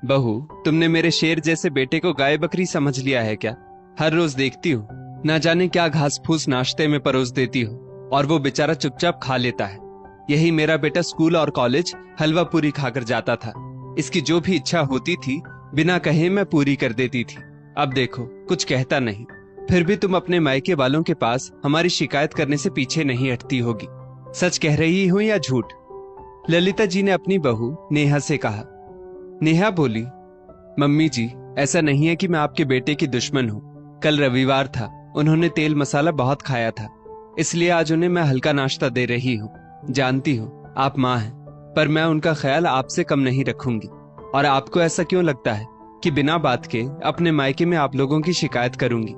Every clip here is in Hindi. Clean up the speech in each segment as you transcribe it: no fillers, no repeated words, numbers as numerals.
बहू, तुमने मेरे शेर जैसे बेटे को गाय बकरी समझ लिया है क्या? हर रोज देखती हूँ, ना जाने क्या घास फूस नाश्ते में परोस देती हो और वो बेचारा चुपचाप खा लेता है। यही मेरा बेटा स्कूल और कॉलेज हलवा पूरी खाकर जाता था। इसकी जो भी इच्छा होती थी बिना कहे मैं पूरी कर देती थी। अब देखो, कुछ कहता नहीं, फिर भी तुम अपने मायके वालों के पास हमारी शिकायत करने से पीछे नहीं हटती होगी। सच कह रही हूं या झूठ? ललिता जी ने अपनी बहू नेहा से कहा। नेहा बोली, मम्मी जी, ऐसा नहीं है कि मैं आपके बेटे की दुश्मन हूँ। कल रविवार था, उन्होंने तेल मसाला बहुत खाया था, इसलिए आज उन्हें मैं हल्का नाश्ता दे रही हूँ। जानती हूँ आप माँ हैं, पर मैं उनका ख्याल आपसे कम नहीं रखूंगी। और आपको ऐसा क्यों लगता है कि बिना बात के अपने मायके में आप लोगों की शिकायत करूंगी?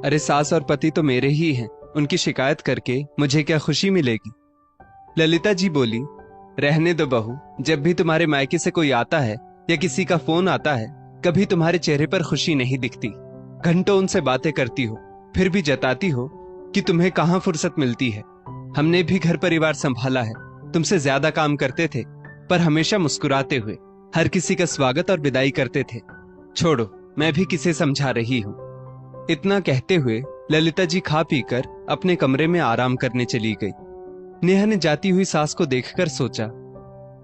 अरे सास और पति तो मेरे ही हैं, उनकी शिकायत करके मुझे क्या खुशी मिलेगी? ललिता जी बोली, रहने दो बहू, जब भी तुम्हारे मायके से कोई आता है या किसी का फोन आता है, कभी तुम्हारे चेहरे पर खुशी नहीं दिखती। घंटों उनसे बातें करती हो, फिर भी जताती हो कि तुम्हें कहाँ फुर्सत मिलती है। हमने भी घर परिवार संभाला है, तुमसे ज्यादा काम करते थे, पर हमेशा मुस्कुराते हुए हर किसी का स्वागत और विदाई करते थे। छोड़ो, मैं भी किसे समझा रही हूँ। इतना कहते हुए ललिता जी खा पीकर अपने कमरे में आराम करने चली गई। नेहा ने जाती हुई सास को देखकर सोचा,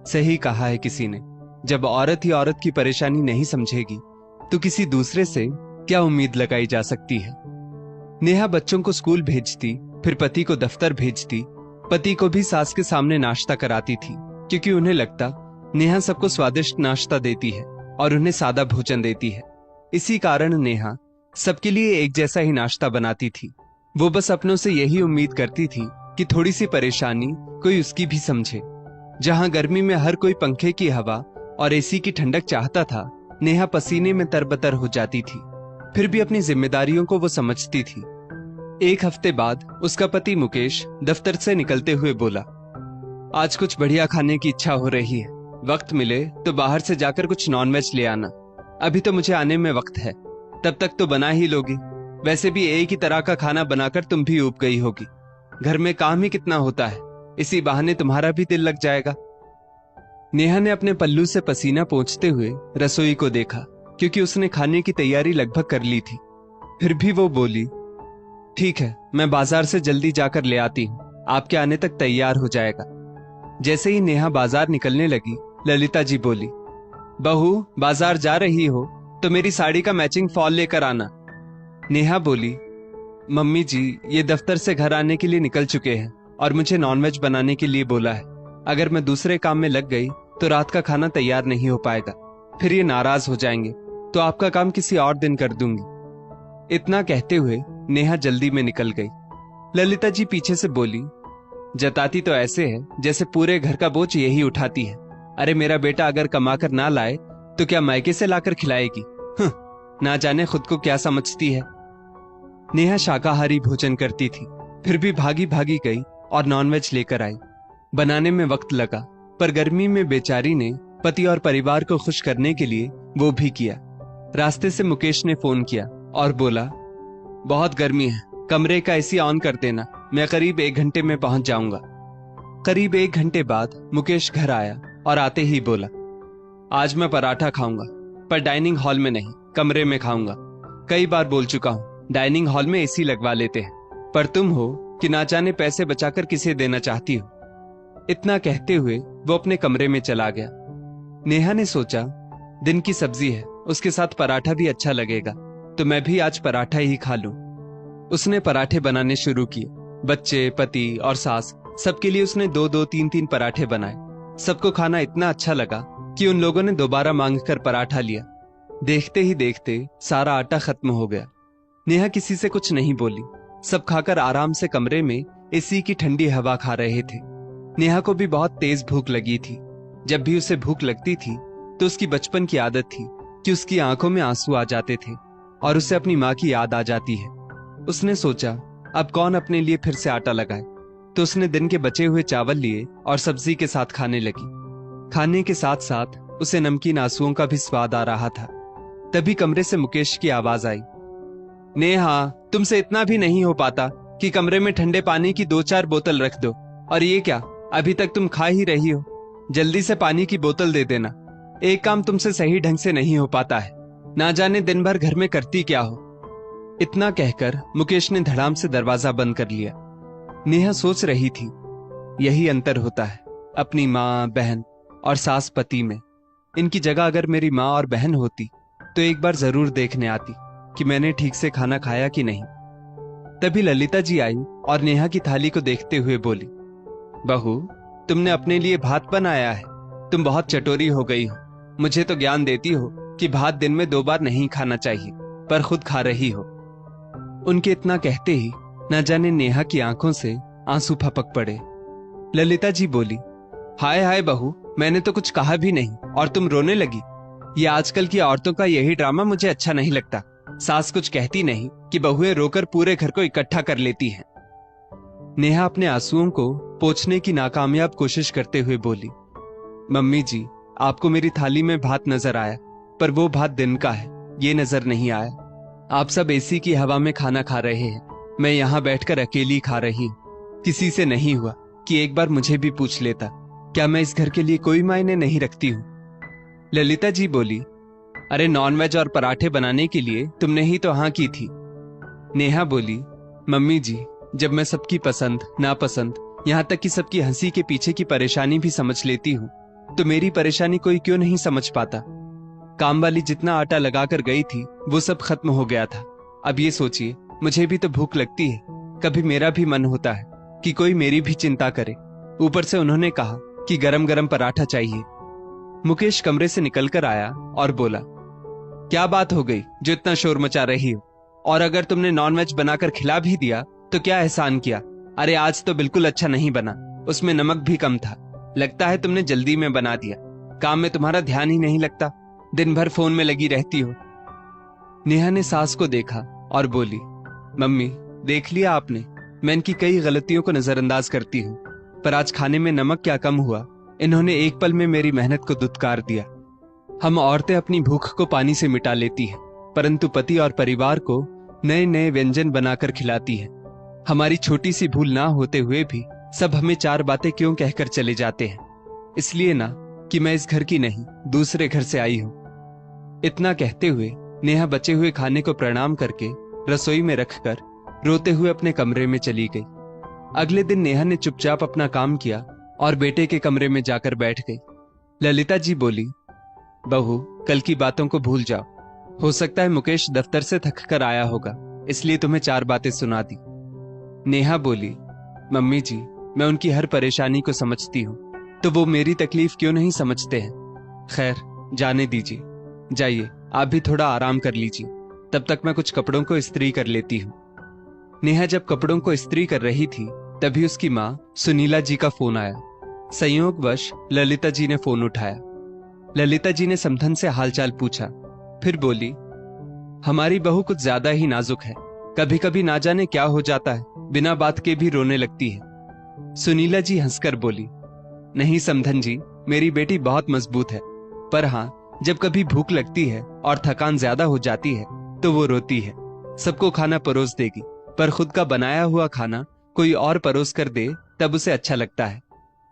सही कहा है किसी ने, जब औरत ही औरत की परेशानी नहीं समझेगी तो किसी दूसरे से क्या उम्मीद लगाई जा सकती है। नेहा बच्चों को स्कूल भेजती, फिर पति को दफ्तर भेजती। पति को भी सास के सामने नाश्ता कराती थी, क्योंकि उन्हें लगता नेहा सबको स्वादिष्ट नाश्ता देती है और उन्हें सादा भोजन देती है। इसी कारण नेहा सबके लिए एक जैसा ही नाश्ता बनाती थी। वो बस अपनों से यही उम्मीद करती थी कि थोड़ी सी परेशानी कोई उसकी भी समझे। जहां गर्मी में हर कोई पंखे की हवा और एसी की ठंडक चाहता था, नेहा पसीने में तरबतर हो जाती थी। फिर भी अपनी जिम्मेदारियों को वो समझती थी। एक हफ्ते बाद उसका पति मुकेश दफ्तर से निकलते हुए बोला, आज कुछ बढ़िया खाने की इच्छा हो रही है, वक्त मिले तो बाहर से जाकर कुछ नॉनवेज ले आना। अभी तो मुझे आने में वक्त है, तब तक तो बना ही लोगी। वैसे भी एक ही तरह का खाना बनाकर तुम भी ऊब गई होगी। घर में काम ही कितना होता है, इसी बहाने तुम्हारा भी दिल लग जाएगा। नेहा ने अपने पल्लू से पसीना पोंछते हुए रसोई को देखा, क्योंकि उसने खाने की तैयारी लगभग कर ली थी। फिर भी वो बोली, ठीक है, मैं बाजार से जल्दी जाकर ले आती हूँ, आपके आने तक तैयार हो जाएगा। जैसे ही नेहा बाजार निकलने लगी, ललिता जी बोली, बहू, बाजार जा रही हो तो मेरी साड़ी का मैचिंग फॉल लेकर आना। नेहा बोली, मम्मी जी, ये दफ्तर से घर आने के लिए निकल चुके हैं और मुझे नॉनवेज बनाने के लिए बोला है। अगर मैं दूसरे काम में लग गई तो रात का खाना तैयार नहीं हो पाएगा, फिर ये नाराज हो जाएंगे, तो आपका काम किसी और दिन कर दूंगी। इतना कहते हुए नेहा जल्दी में निकल गई। ललिता जी पीछे से बोली, जताती तो ऐसे है जैसे पूरे घर का बोझ यही उठाती है। अरे मेरा बेटा अगर कमाकर ना लाए तो क्या मायके से लाकर खिलाएगी? ना जाने खुद को क्या समझती है। नेहा शाकाहारी भोजन करती थी, फिर भी भागी भागी गई और नॉनवेज लेकर आई। बनाने में वक्त लगा, पर गर्मी में बेचारी ने पति और परिवार को खुश करने के लिए वो भी किया। रास्ते से मुकेश ने फोन किया और बोला, बहुत गर्मी है, कमरे का एसी ऑन कर देना, मैं करीब 1 घंटे में पहुंच जाऊंगा। करीब 1 घंटे बाद मुकेश घर आया और आते ही बोला, आज मैं पराठा खाऊंगा, पर डाइनिंग हॉल में नहीं, कमरे में खाऊंगा। कई बार बोल चुका हूं, डाइनिंग हॉल में एसी लगवा लेते हैं, पर तुम हो कि ना जाने पैसे बचाकर किसे देना चाहती हो। इतना कहते हुए वो अपने कमरे में चला गया। नेहा ने सोचा, दिन की सब्जी है, उसके साथ पराठा भी अच्छा लगेगा, तो मैं भी आज पराठा ही खा लूं। उसने पराठे बनाने शुरू किए। बच्चे, पति और सास, सबके लिए उसने 2-2, 3-3 पराठे बनाए। सबको खाना इतना अच्छा लगा कि उन लोगों ने दोबारा मांगकर पराठा लिया। देखते ही देखते सारा आटा खत्म हो गया। नेहा किसी से कुछ नहीं बोली। सब खाकर आराम से कमरे में एसी की ठंडी हवा खा रहे थे। नेहा को भी बहुत तेज भूख लगी थी। जब भी उसे भूख लगती थी तो उसकी बचपन की आदत थी कि उसकी आंखों में आंसू आ जाते थे और उसे अपनी माँ की याद आ जाती है। उसने सोचा, अब कौन अपने लिए फिर से आटा लगाए, तो उसने दिन के बचे हुए चावल लिए और सब्जी के साथ खाने लगी। खाने के साथ साथ उसे नमकीन आंसुओं का भी स्वाद आ रहा था। तभी कमरे से मुकेश की आवाज आई, नेहा, तुमसे इतना भी नहीं हो पाता कि कमरे में ठंडे पानी की 2-4 बोतल रख दो। और ये क्या, अभी तक तुम खा ही रही हो, जल्दी से पानी की बोतल दे देना। एक काम तुमसे सही ढंग से नहीं हो पाता है, ना जाने दिन भर घर में करती क्या हो। इतना कहकर मुकेश ने धड़ाम से दरवाजा बंद कर लिया। नेहा सोच रही थी, यही अंतर होता है अपनी माँ, बहन और सास पति में। इनकी जगह अगर मेरी माँ और बहन होती तो एक बार जरूर देखने आती कि मैंने ठीक से खाना खाया कि नहीं। तभी ललिता जी आई और नेहा की थाली को देखते हुए बोली, बहू, तुमने अपने लिए भात बनाया है। तुम बहुत चटोरी हो गई हो। मुझे तो ज्ञान देती हो कि भात दिन में 2 बार नहीं खाना चाहिए, पर खुद खा रही हो। उनके इतना कहते ही न जाने नेहा की आंखों से आंसू फपक पड़े। ललिता जी बोली, हाय हाय बहू, मैंने तो कुछ कहा भी नहीं और तुम रोने लगी। ये आजकल की औरतों का यही ड्रामा मुझे अच्छा नहीं लगता। सास कुछ कहती नहीं कि बहुएं रोकर पूरे घर को इकट्ठा कर लेती हैं। नेहा अपने आंसुओं को पोंछने की नाकामयाब कोशिश करते हुए बोली, मम्मी जी, आपको मेरी थाली में भात नजर आया, पर वो भात दिन का है, ये नजर नहीं आया। आप सब एसी की हवा में खाना खा रहे हैं, मैं यहाँ बैठकर अकेली खा रही हूँ। किसी से नहीं हुआ कि एक बार मुझे भी पूछ लेता, क्या मैं इस घर के लिए कोई मायने नहीं रखती हूँ। ललिता जी बोली, अरे नॉनवेज और पराठे बनाने के लिए तुमने ही तो हाँ की थी। नेहा बोली, मम्मी जी, जब मैं सबकी पसंद नापसंद, यहाँ तक कि सबकी हंसी के पीछे की परेशानी भी समझ लेती हूँ, तो मेरी परेशानी कोई क्यों नहीं समझ पाता। काम वाली जितना आटा लगाकर गई थी वो सब खत्म हो गया था। अब ये सोचिए, मुझे भी तो भूख लगती है, कभी मेरा भी मन होता है कि कोई मेरी भी चिंता करे। ऊपर से उन्होंने कहा कि गरम गरम पराठा चाहिए। मुकेश कमरे से निकलकर आया और बोला, क्या बात हो गई जो इतना शोर मचा रही हो? और अगर तुमने नॉनवेज बनाकर खिला भी दिया तो क्या एहसान किया? अरे आज तो बिल्कुल अच्छा नहीं बना, उसमें नमक भी कम था। लगता है तुमने जल्दी में बना दिया। काम में तुम्हारा ध्यान ही नहीं लगता, दिन भर फोन में लगी रहती हो। नेहा ने सास को देखा और बोली, मम्मी, देख लिया आपने, मैं इनकी कई गलतियों को नजरअंदाज करती हूँ, पर आज खाने में नमक क्या कम हुआ? इन्होंने एक पल में मेरी मेहनत को दुत्कार दिया। हम औरतें अपनी भूख को पानी से मिटा लेती हैं, परंतु पति और परिवार को नए नए व्यंजन बनाकर खिलाती हैं। हमारी छोटी सी भूल ना होते हुए भी सब हमें 4 बातें क्यों कहकर चले जाते हैं? इसलिए ना कि मैं इस घर की नहीं, दूसरे घर से आई हूँ। इतना कहते हुए नेहा बचे हुए खाने को प्रणाम करके रसोई में रखकर रोते हुए अपने कमरे में चली गई। अगले दिन नेहा ने चुपचाप अपना काम किया और बेटे के कमरे में जाकर बैठ गई। ललिता जी बोली, बहू, कल की बातों को भूल जाओ। हो सकता है मुकेश दफ्तर से थक कर आया होगा, इसलिए तुम्हें 4 बातें सुना दी। नेहा बोली, मम्मी जी, मैं उनकी हर परेशानी को समझती हूँ, तो वो मेरी तकलीफ क्यों नहीं समझते हैं? खैर, जाने दीजिए, जाइए आप भी थोड़ा आराम कर लीजिए, तब तक मैं कुछ कपड़ों को इस्त्री कर लेती हूँ। नेहा जब कपड़ों को इस्त्री कर रही थी तभी उसकी माँ सुनीला जी का फोन आया। संयोगवश ललिता जी ने फोन उठाया। ललिता जी ने समधन से हालचाल पूछा, फिर बोली, हमारी बहू कुछ ज्यादा ही नाजुक है, कभी कभी ना जाने क्या हो जाता है, बिना बात के भी रोने लगती है। सुनीला जी हंसकर बोली, नहीं समधन जी, मेरी बेटी बहुत मजबूत है, पर हाँ, जब कभी भूख लगती है और थकान ज्यादा हो जाती है तो वो रोती है। सबको खाना परोस देगी, पर खुद का बनाया हुआ खाना कोई और परोस कर दे तब उसे अच्छा लगता है।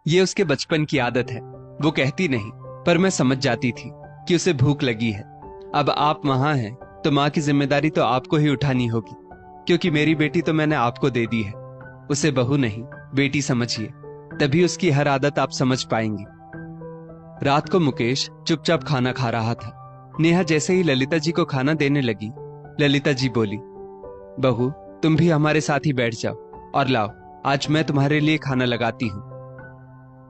ये उसके बचपन की आदत है। वो कहती नहीं, पर मैं समझ जाती थी कि उसे भूख लगी है। अब आप वहां हैं तो माँ की जिम्मेदारी तो आपको ही उठानी होगी, क्योंकि मेरी बेटी तो मैंने आपको दे दी है। उसे बहू नहीं, बेटी समझिए, तभी उसकी हर आदत आप समझ पाएंगी। रात को मुकेश चुपचाप खाना खा रहा था। नेहा जैसे ही ललिता जी को खाना देने लगी, ललिता जी बोली, बहू, तुम भी हमारे साथ ही बैठ जाओ और लाओ, आज मैं तुम्हारे लिए खाना लगाती हूँ।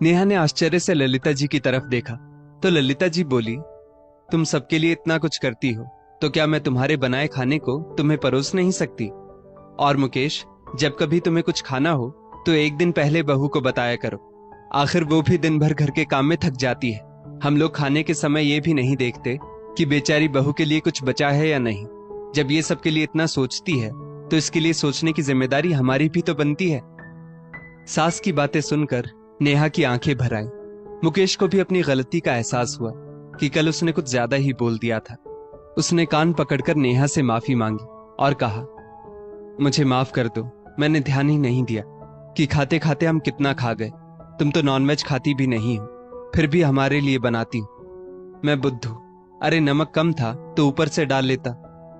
नेहा ने आश्चर्य से ललिता जी की तरफ देखा तो ललिता जी बोली, तुम सबके लिए इतना कुछ करती हो, तो क्या मैं तुम्हारे बनाए खाने को तुम्हें परोस नहीं सकती? और मुकेश, जब कभी तुम्हें कुछ खाना हो तो एक दिन पहले बहू को बताया करो, आखिर वो भी दिन भर घर के काम में थक जाती है। हम लोग खाने के समय ये भी नहीं देखते कि बेचारी बहू के लिए कुछ बचा है या नहीं। जब ये सबके लिए इतना सोचती है तो इसके लिए सोचने की जिम्मेदारी हमारी भी तो बनती है। सास की बातें सुनकर नेहा की आंखें भर आई। मुकेश को भी अपनी गलती का एहसास हुआ कि कल उसने कुछ ज्यादा ही बोल दिया था। उसने कान पकड़कर नेहा से माफी मांगी और कहा, मुझे माफ कर दो, मैंने ध्यान ही नहीं दिया कि खाते खाते हम कितना खा गए। तुम तो नॉनवेज खाती भी नहीं हो, फिर भी हमारे लिए बनाती हो। मैं बुद्धू। अरे नमक कम था तो ऊपर से डाल लेता।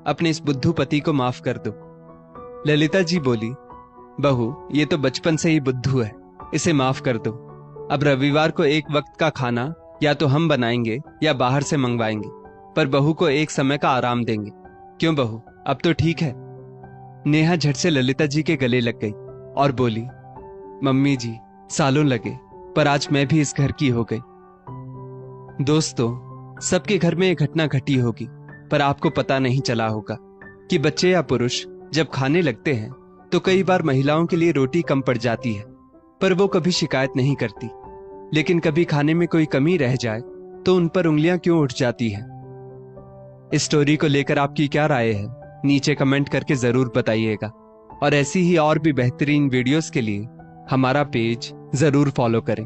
अपने इस बुद्धू पति को माफ कर दो। ललिता जी बोली, बहू ये तो बचपन से ही बुद्धू है, इसे माफ कर दो। अब रविवार को एक वक्त का खाना या तो हम बनाएंगे या बाहर से मंगवाएंगे, पर बहू को एक समय का आराम देंगे। क्यों बहू, अब तो ठीक है? नेहा झट से ललिता जी के गले लग गई और बोली, मम्मी जी सालों लगे, पर आज मैं भी इस घर की हो गई। दोस्तों, सबके घर में एक घटना घटी होगी, पर आपको पता नहीं चला होगा कि बच्चे या पुरुष जब खाने लगते हैं तो कई बार महिलाओं के लिए रोटी कम पड़ जाती है, पर वो कभी शिकायत नहीं करती। लेकिन कभी खाने में कोई कमी रह जाए तो उन पर उंगलियां क्यों उठ जाती हैं? इस स्टोरी को लेकर आपकी क्या राय है, नीचे कमेंट करके जरूर बताइएगा। और ऐसी ही और भी बेहतरीन वीडियोस के लिए हमारा पेज जरूर फॉलो करें।